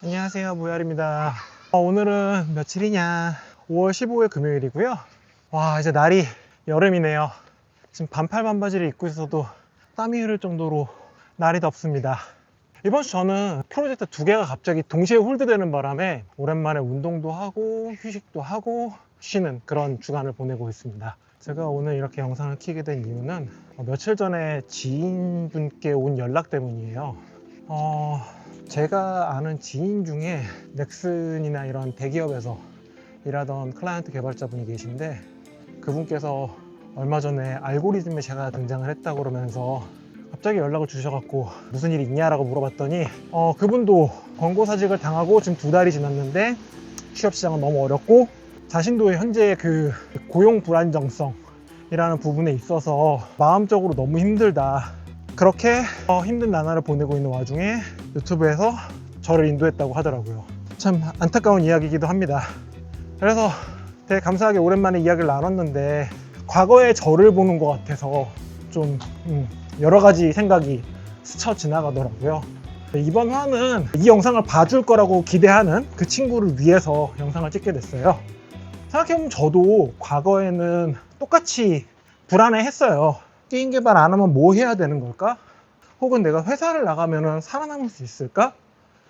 안녕하세요, 모얄입니다. 오늘은 며칠이냐, 5월 15일 금요일이고요. 와, 이제 날이 여름이네요. 지금 반팔 반바지를 입고 있어도 땀이 흐를 정도로 날이 덥습니다. 이번 주 저는 프로젝트 2개가 갑자기 동시에 홀드되는 바람에 오랜만에 운동도 하고 휴식도 하고 쉬는 그런 주간을 보내고 있습니다. 제가 오늘 이렇게 영상을 켜게 된 이유는 며칠 전에 지인분께 온 연락 때문이에요. 제가 아는 지인 중에 넥슨이나 이런 대기업에서 일하던 클라이언트 개발자분이 계신데, 그분께서 얼마 전에 알고리즘에 제가 등장을 했다고 그러면서 갑자기 연락을 주셔갖고 무슨 일 있냐라고 물어봤더니 그분도 권고사직을 당하고 지금 2달이 지났는데 취업시장은 너무 어렵고 자신도 현재 그 고용 불안정성이라는 부분에 있어서 마음적으로 너무 힘들다, 그렇게 힘든 나날을 보내고 있는 와중에 유튜브에서 저를 인도했다고 하더라고요. 참 안타까운 이야기이기도 합니다. 그래서 되게 감사하게 오랜만에 이야기를 나눴는데, 과거의 저를 보는 것 같아서 좀 여러 가지 생각이 스쳐 지나가더라고요. 이번 화는 이 영상을 봐줄 거라고 기대하는 그 친구를 위해서 영상을 찍게 됐어요. 생각해보면 저도 과거에는 똑같이 불안해했어요. 게임 개발 안 하면 뭐 해야 되는 걸까? 혹은 내가 회사를 나가면 살아남을 수 있을까?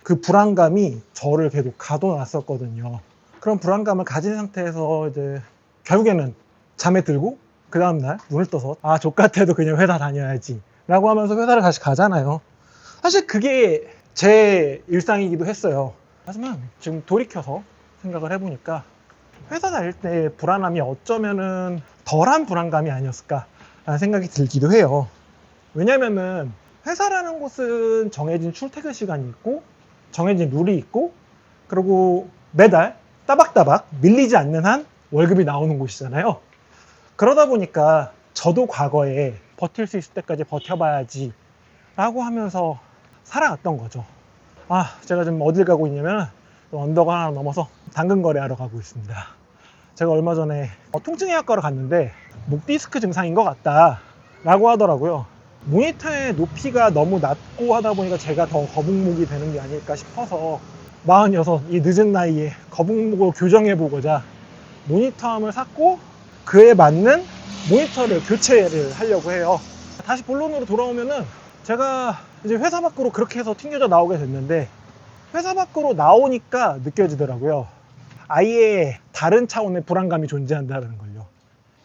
그 불안감이 저를 계속 가둬놨었거든요. 그런 불안감을 가진 상태에서 이제 결국에는 잠에 들고 그 다음날 눈을 떠서 족같아도 그냥 회사 다녀야지 라고 하면서 회사를 다시 가잖아요. 사실 그게 제 일상이기도 했어요. 하지만 지금 돌이켜서 생각을 해보니까 회사 다닐 때 불안함이 어쩌면은 덜한 불안감이 아니었을까 라는 생각이 들기도 해요. 왜냐면은 회사라는 곳은 정해진 출퇴근 시간이 있고 정해진 룰이 있고, 그리고 매달 따박따박 밀리지 않는 한 월급이 나오는 곳이잖아요. 그러다 보니까 저도 과거에 버틸 수 있을 때까지 버텨봐야지 라고 하면서 살아갔던 거죠. 제가 지금 어딜 가고 있냐면 언덕 하나 넘어서 당근 거래하러 가고 있습니다. 제가 얼마 전에 통증의학과를 갔는데 목 디스크 증상인 것 같다 라고 하더라고요. 모니터의 높이가 너무 낮고 하다 보니까 제가 더 거북목이 되는 게 아닐까 싶어서 46, 이 늦은 나이에 거북목을 교정해보고자 모니터함을 샀고, 그에 맞는 모니터를 교체를 하려고 해요. 다시 본론으로 돌아오면은, 제가 이제 회사 밖으로 그렇게 해서 튕겨져 나오게 됐는데, 회사 밖으로 나오니까 느껴지더라고요. 아예 다른 차원의 불안감이 존재한다는 걸요.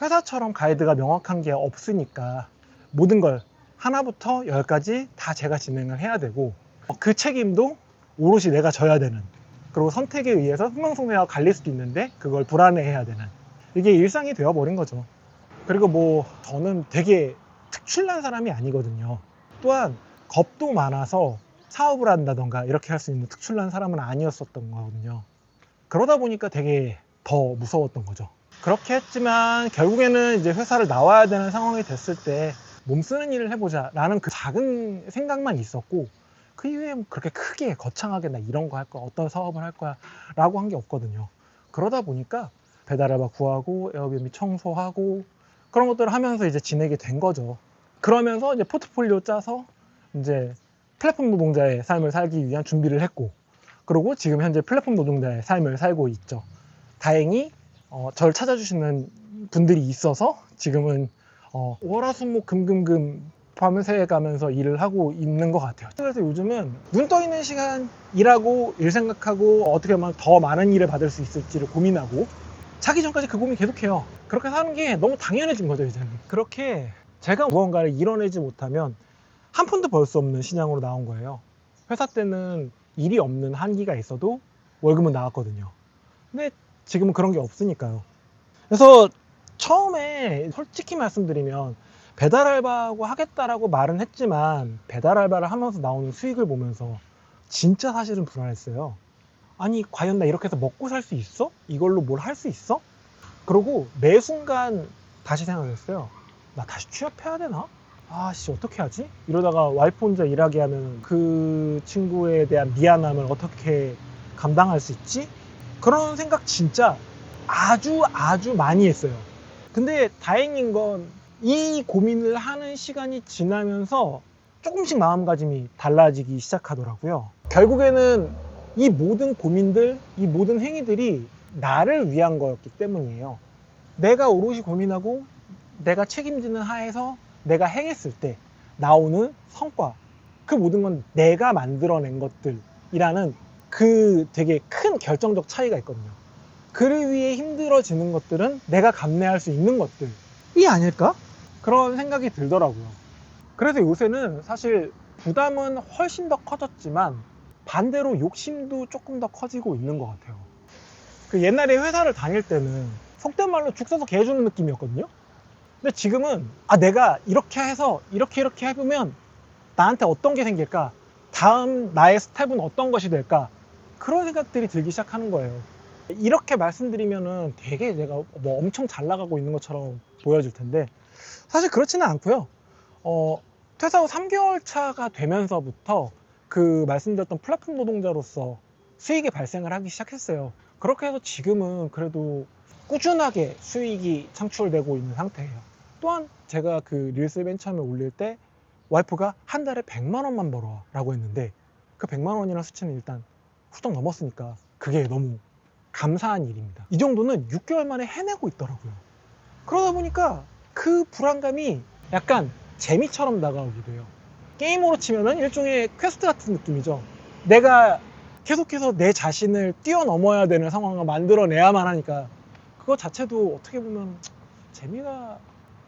회사처럼 가이드가 명확한 게 없으니까 모든 걸 하나부터 10까지 다 제가 진행을 해야 되고, 그 책임도 오롯이 내가 져야 되는, 그리고 선택에 의해서 흥망성쇠가 갈릴 수도 있는데 그걸 불안해해야 되는, 이게 일상이 되어버린 거죠. 그리고 저는 되게 특출난 사람이 아니거든요. 또한 겁도 많아서 사업을 한다던가 이렇게 할 수 있는 특출난 사람은 아니었었던 거거든요. 그러다 보니까 되게 더 무서웠던 거죠. 그렇게 했지만 결국에는 이제 회사를 나와야 되는 상황이 됐을 때 몸 쓰는 일을 해보자 라는 그 작은 생각만 있었고, 그 이후에 그렇게 크게 거창하게 나 이런 거 할 거야, 어떤 사업을 할 거야 라고 한 게 없거든요. 그러다 보니까 배달 알바 구하고 에어비앤비 청소하고 그런 것들을 하면서 이제 지내게 된 거죠. 그러면서 이제 포트폴리오 짜서 이제 플랫폼 노동자의 삶을 살기 위한 준비를 했고, 그리고 지금 현재 플랫폼 노동자의 삶을 살고 있죠. 다행히 저를 찾아주시는 분들이 있어서 지금은 월화수목 금금금 밤새 가면서 일을 하고 있는 것 같아요. 그래서 요즘은 눈 떠 있는 시간 일하고 일 생각하고 어떻게 하면 더 많은 일을 받을 수 있을지를 고민하고, 자기 전까지 그 고민 계속해요. 그렇게 사는 게 너무 당연해진 거죠, 이제는. 그렇게 제가 무언가를 이뤄내지 못하면 한 푼도 벌 수 없는 신앙으로 나온 거예요. 회사 때는 일이 없는 한기가 있어도 월급은 나왔거든요. 근데 지금은 그런 게 없으니까요. 그래서 처음에 솔직히 말씀드리면 배달 알바하고 하겠다라고 말은 했지만, 배달 알바를 하면서 나오는 수익을 보면서 진짜 사실은 불안했어요. 아니, 과연 나 이렇게 해서 먹고 살 수 있어? 이걸로 뭘 할 수 있어? 그러고 매 순간 다시 생각했어요. 나 다시 취업해야 되나? 어떻게 하지? 이러다가 와이프 혼자 일하게 하면 그 친구에 대한 미안함을 어떻게 감당할 수 있지? 그런 생각 진짜 아주 많이 했어요. 근데 다행인 건 이 고민을 하는 시간이 지나면서 조금씩 마음가짐이 달라지기 시작하더라고요. 결국에는 이 모든 고민들, 이 모든 행위들이 나를 위한 거였기 때문이에요. 내가 오롯이 고민하고 내가 책임지는 하에서 내가 행했을 때 나오는 성과, 그 모든 건 내가 만들어낸 것들이라는 그 되게 큰 결정적 차이가 있거든요. 그를 위해 힘들어지는 것들은 내가 감내할 수 있는 것들이 아닐까? 그런 생각이 들더라고요. 그래서 요새는 사실 부담은 훨씬 더 커졌지만 반대로 욕심도 조금 더 커지고 있는 것 같아요. 그 옛날에 회사를 다닐 때는 속된 말로 죽 서서 개 주는 느낌이었거든요. 근데 지금은 내가 이렇게 해서 이렇게 해보면 나한테 어떤 게 생길까? 다음 나의 스텝은 어떤 것이 될까? 그런 생각들이 들기 시작하는 거예요. 이렇게 말씀드리면은 되게 내가 뭐 엄청 잘 나가고 있는 것처럼 보여질 텐데 사실 그렇지는 않고요. 퇴사 후 3개월 차가 되면서부터 그 말씀드렸던 플랫폼 노동자로서 수익이 발생을 하기 시작했어요. 그렇게 해서 지금은 그래도 꾸준하게 수익이 창출되고 있는 상태예요. 또한 제가 그 릴스 맨 처음에 올릴 때 와이프가 한 달에 100만 원만 벌어 라고 했는데 그 100만 원이라는 수치는 일단 훌쩍 넘었으니까 그게 너무 감사한 일입니다. 이 정도는 6개월 만에 해내고 있더라고요. 그러다 보니까 그 불안감이 약간 재미처럼 다가오기도 해요. 게임으로 치면은 일종의 퀘스트 같은 느낌이죠. 내가 계속해서 내 자신을 뛰어넘어야 되는 상황을 만들어내야만 하니까 그거 자체도 어떻게 보면 재미가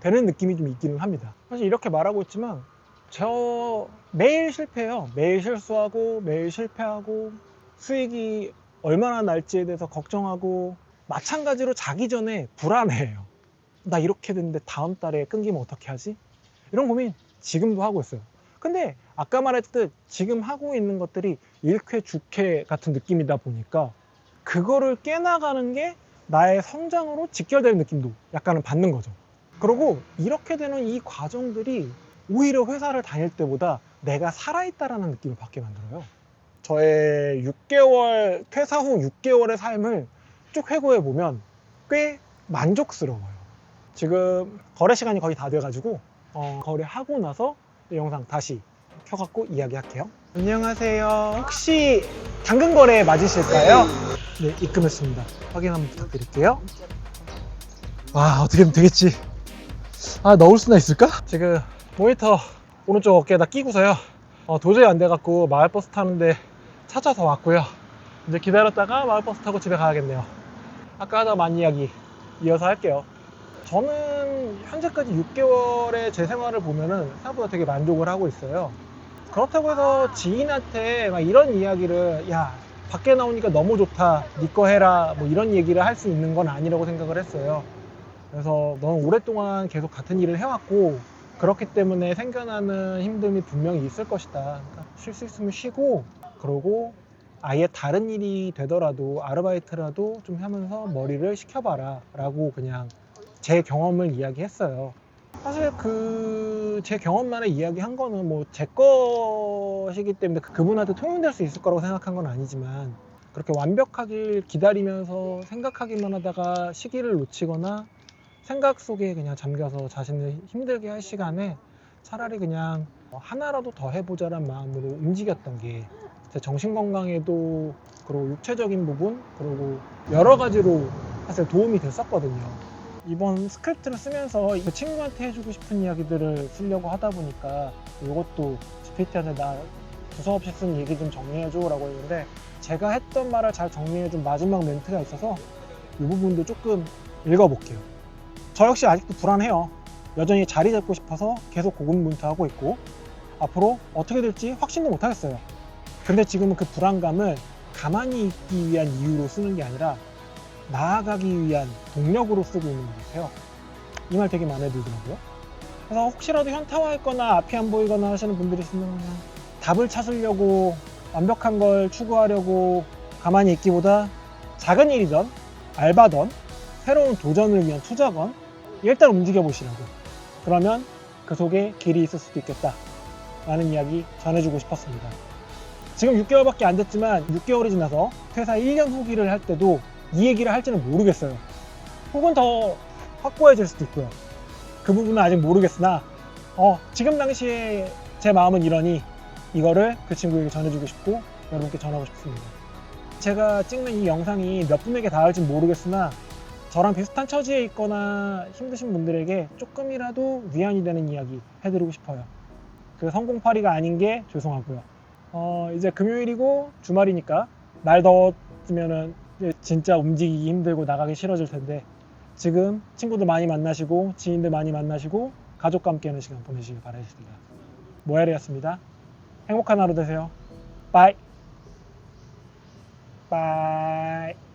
되는 느낌이 좀 있기는 합니다. 사실 이렇게 말하고 있지만 저 매일 실패해요. 매일 실수하고 매일 실패하고 수익이 얼마나 날지에 대해서 걱정하고 마찬가지로 자기 전에 불안해해요. 나 이렇게 됐는데 다음 달에 끊기면 어떻게 하지? 이런 고민 지금도 하고 있어요. 근데 아까 말했듯 지금 하고 있는 것들이 1쾌, 2쾌 같은 느낌이다 보니까 그거를 깨나가는 게 나의 성장으로 직결되는 느낌도 약간은 받는 거죠. 그리고 이렇게 되는 이 과정들이 오히려 회사를 다닐 때보다 내가 살아있다라는 느낌을 받게 만들어요. 저의 6개월, 퇴사 후 6개월의 삶을 쭉 회고해 보면 꽤 만족스러워요. 지금 거래 시간이 거의 다 돼가지고 거래하고 나서 이 영상 다시 켜갖고 이야기할게요. 안녕하세요. 혹시 당근 거래 맞으실까요? 네, 입금했습니다. 확인 한번 부탁드릴게요. 와, 어떻게든 되겠지. 넣을 수나 있을까? 지금 모니터 오른쪽 어깨에다 끼고서요. 도저히 안 돼갖고 마을버스 타는데 찾아서 왔고요. 이제 기다렸다가 마을버스 타고 집에 가야겠네요. 아까 하다 만 이야기 이어서 할게요. 저는 현재까지 6개월의 제 생활을 보면은 생각보다 되게 만족을 하고 있어요. 그렇다고 해서 지인한테 막 이런 이야기를 야 밖에 나오니까 너무 좋다 니 거 해라 뭐 이런 얘기를 할 수 있는 건 아니라고 생각을 했어요. 그래서 너는 오랫동안 계속 같은 일을 해왔고 그렇기 때문에 생겨나는 힘듦이 분명히 있을 것이다. 그러니까 쉴 수 있으면 쉬고 그러고 아예 다른 일이 되더라도 아르바이트라도 좀 하면서 머리를 식혀봐라 라고 그냥 제 경험을 이야기했어요. 사실 제 경험만을 이야기한 거는 뭐 제 것이기 때문에 그분한테 통용될 수 있을 거라고 생각한 건 아니지만 그렇게 완벽하길 기다리면서 생각하기만 하다가 시기를 놓치거나 생각 속에 그냥 잠겨서 자신을 힘들게 할 시간에 차라리 그냥 하나라도 더 해보자란 마음으로 움직였던 게 제 정신 건강에도 그리고 육체적인 부분 그리고 여러 가지로 사실 도움이 됐었거든요. 이번 스크립트를 쓰면서 그 친구한테 해주고 싶은 이야기들을 쓰려고 하다 보니까 이것도 GPT한테 나 두서없이 쓴 얘기 좀 정리해줘 라고 했는데 제가 했던 말을 잘 정리해준 마지막 멘트가 있어서 이 부분도 조금 읽어볼게요. 저 역시 아직도 불안해요. 여전히 자리 잡고 싶어서 계속 고군분투하고 있고 앞으로 어떻게 될지 확신도 못하겠어요. 근데 지금은 그 불안감을 가만히 있기 위한 이유로 쓰는 게 아니라 나아가기 위한 동력으로 쓰고 있는 것 같아요. 이 말 되게 마음에 들더라고요. 그래서 혹시라도 현타와있거나 앞이 안 보이거나 하시는 분들이 있으면 그냥 답을 찾으려고 완벽한 걸 추구하려고 가만히 있기보다 작은 일이든 알바든 새로운 도전을 위한 투자건 일단 움직여 보시라고. 그러면 그 속에 길이 있을 수도 있겠다 라는 이야기 전해주고 싶었습니다. 지금 6개월밖에 안 됐지만 6개월이 지나서 퇴사 1년 후기를 할 때도 이 얘기를 할지는 모르겠어요. 혹은 더 확고해질 수도 있고요. 그 부분은 아직 모르겠으나 지금 당시에 제 마음은 이러니 이거를 그 친구에게 전해주고 싶고 여러분께 전하고 싶습니다. 제가 찍는 이 영상이 몇 분에게 닿을지 모르겠으나 저랑 비슷한 처지에 있거나 힘드신 분들에게 조금이라도 위안이 되는 이야기 해드리고 싶어요. 그 성공파리가 아닌 게 죄송하고요. 이제 금요일이고 주말이니까 날 더워지면은 진짜 움직이기 힘들고 나가기 싫어질 텐데 지금 친구들 많이 만나시고 지인들 많이 만나시고 가족과 함께하는 시간 보내시길 바라겠습니다. 모야리였습니다. 행복한 하루 되세요. 바이. 바이.